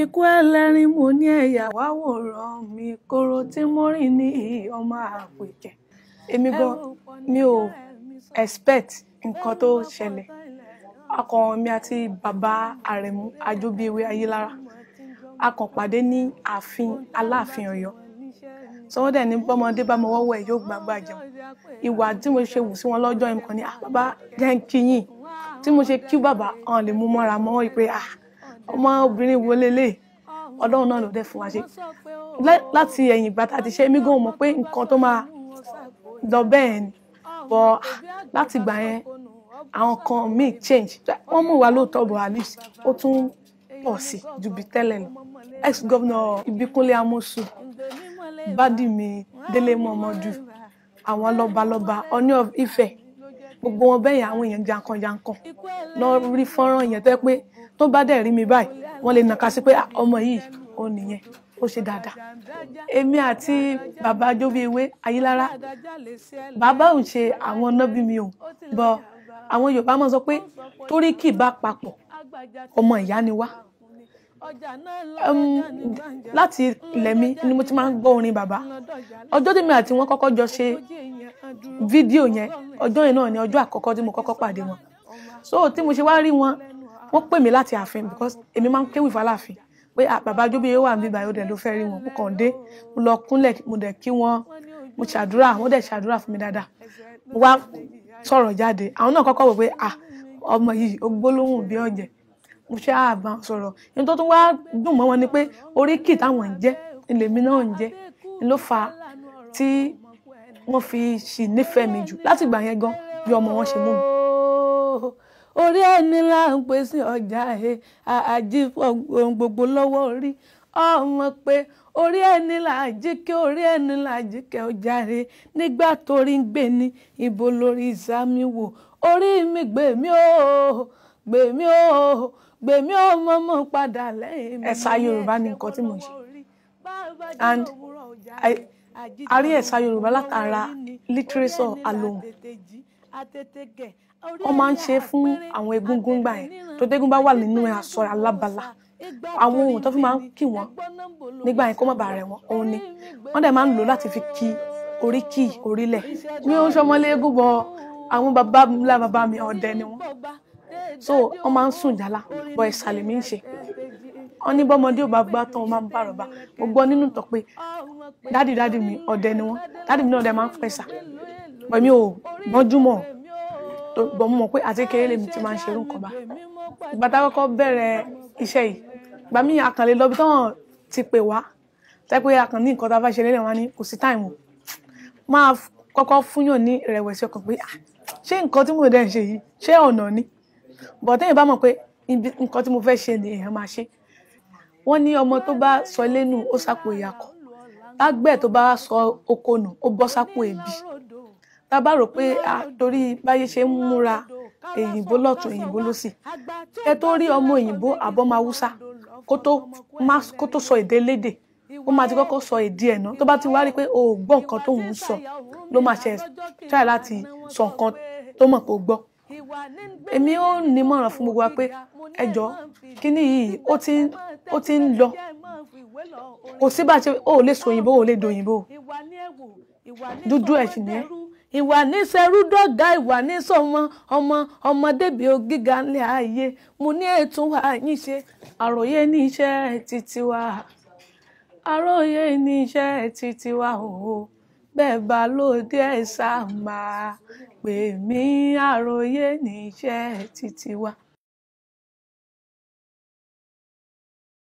Ikú ẹlẹ́rìn mo ní ẹ̀yà wá wòran mi kóró tí mo rìn ní ọmọ àpèkẹ́. Èmi gan mi ò expect nǹkan tó ṣẹlẹ̀. Akàn mi àti bàbá Àrẹ̀mú Ajóbíewé Ayélára a kàn pàdé ní ààfin Aláàfin Ọ̀yọ́. So wọ́n dẹ̀ ní bọ́mọdé bá mọ wọ́wọ́ ẹ̀ yóò gbàgbà jẹun. Ìwà tí mo ṣe wù sí wọn lọ́jọ́ yẹn kan ní bàbá jẹ́ ń kí yín. Tí mo ṣe kí bàbá ọ̀n lè mú mọ́ra mọ́ wọ́n pé ọmọ obìnrin wo lélẹ̀ Ọlọ́run náà ló dẹ̀ fún wa ṣe. Láti ẹ̀yìn ìgbà tá a ti ṣe mí gan mọ̀ pé nǹkan tó máa lọ bẹ́ẹ̀ ni. But láti ìgbà yẹn àwọn kan míì change. Wọ́n mú wa lóòótọ́ but at least ó tún pọ̀ sí ju bí tẹ́lẹ̀ lọ. Ex-governor Ìbíkúnlé Amósù, Bádìmí Délé Mọ̀mọ́dù, àwọn lọ́balọ́ba Ọọ̀ni of Ifẹ̀, gbogbo wọn bẹ́yẹn àwọn èèyàn jankan-jankan lọ rí fọ́nrán yẹn tó yẹ pé tó bá dẹ̀ rí mi báyìí wọ́n lè nàka sí pé ọmọ yìí ó nìyẹn ó ṣe dáadáa. Èmi àti bàbá Ajóbíewé Ayélára bàbá ò ń ṣe àwọn nọ́bí mi ò bọ àwọn Yorùbá máa ń sọ pé torí kì bá papọ̀ ọmọ ìyá ni wá. Láti ilẹ̀ mi ni mo ti máa ń gbọ́ orin bàbá. Ọjọ́ tí mi àti wọn kọ́kọ́ jọ ṣe fídíò yẹn ọjọ́ yẹn náà ni ọjọ́ àkọ́kọ́ tí mo kọ́kọ́ pàdé wọn. So tí mo ṣe wá rí wọn wọ́n pè mí láti ààfin because èmi máa ń kéwì fáláàfin pé bàbá Ajóbíewé wà níbí báyìí ó dẹ̀ ló fẹ́ rí wọn. Mo kàn dé mo lọ kúnlẹ̀ mo dẹ̀ kí wọn mo ṣàdúrà wọ́n dẹ̀ ṣàdúrà fún mi dáadáa. Mo wá sọ̀rọ̀ jáde àwọn náà kọ́kọ́ wò pé ọmọ yìí ó gbólóhùn bí ọ̀jẹ̀. Mo ṣe àbá sọ̀rọ̀ ní tó tún wá dùn mọ́ wọn ni pé oríkì táwọn ń jẹ́ ilé mi náà ń jẹ́ ló fà á tí wọ́n fi ṣì nífẹ̀ẹ́ mi jù láti ìgbà yẹn gan bí ọmọ wọn ṣe mú mi. Orí ẹni là ń pè sí ọjà àjífọ̀ gbogbo lọ́wọ́ orí ọmọ pé orí ẹni là jíkẹ́ orí ẹni là jíkẹ́ ọjà rẹ̀ nígbà torí ń gbé ní ibo lórí ìsámi wò orí mi gbèmí o gbèmí o gbèmí o mọ́mọ́ padà lẹ́yìn mi. Ẹ̀sà Yorùbá ni nǹkan tí mo ṣe and a rí ẹ̀sà Yorùbá látara literature alone. Wọ́n máa ń ṣe fún àwọn egúngún gbà yẹn tó dégún bá wà nínú aṣọ alábala àwọn ohun tó fi máa ń kí wọn nígbà yẹn kó má bàa rẹ̀ wọ́n òun ni wọ́n dẹ̀ máa ń lò láti fi kí oríkì orílẹ̀. Mi ò ń ṣọmọlé egún bọ àwọn bàbá mi ọdẹ ni wọ́n so wọ́n máa ń sùn jálá bọ ìsàlẹ̀ mi ń ṣe wọ́n ní bọ́mọdé ò bá gbá tán wọ́n máa ń bá rọ̀bà mo gbọ́ nínú ìtàn pé dádì mi ọdẹ ni wọ́n dádì mi náà dẹ̀ máa ń pẹ̀sà bọ̀ mi ò gbọ́njú mọ́ bọ̀ mo mọ̀ pé àti kékeré lèmi ti máa ń ṣerú nǹkan bá. Ìgbà tá a kọ́kọ́ bẹ̀rẹ̀ iṣẹ́ yìí ìgbà míì àkànlé lọ bí táwọn ti pè wá tẹ́ pé a kàn ní nǹkan tá a fẹ́ ṣe lélẹ̀ wá ní kò sí táìmù máa kọ́kọ́ fúnyàn ní ìrẹ̀wẹ̀sì ọkàn pé ṣé nǹkan tí mo dẹ̀ ń ṣe yìí ṣé ọ̀nà ni bọ̀ téèyàn bá mọ̀ pé nǹkan tí mo fẹ́ ṣe ni èèyàn máa ṣe. Wọ́n ní ọmọ tó bá sọ ilé nù ó sápò ìyàkọ̀ lágbẹ̀ tó bá sọ oko nù ó bọ́ sápò ebi. Tá a bá rò pé torí báyé ṣe ń múra èyìnbó lọ́tún èyìnbó lósì ẹ tó rí ọmọ òyìnbó àbọ̀mọ Haúsá kó tó sọ èdè lédè ó máa ti kọ́kọ́ sọ èdè ẹ̀ náà tó bá ti wá rí pé o ò gbọ́ nǹkan tó ń sọ ló máa ṣe try láti sọ nǹkan tó mọ̀ pé o gbọ́. Èmi ó ní mọ̀ràn fún gbogbo wa pé ẹ jọ̀ọ́ kíní yìí ó ti ń lọ kò sí bá ṣe ó lè sọ òyìnbó ó lè dòyìnbó dúdú ẹ̀ sì ní ẹ́. Ìwà ní sẹ́rú dọ́gà ìwà ní sọmọ ọmọdébí gíga ńlẹ̀ ayé mo ní ètò wa yín ṣe àròyé ní iṣẹ́ títí wa àròyé ní iṣẹ́ títí wa o bẹ́ẹ̀ bá lóde ẹ̀ sá máa pè mí àròyé ní iṣẹ́ títí wa.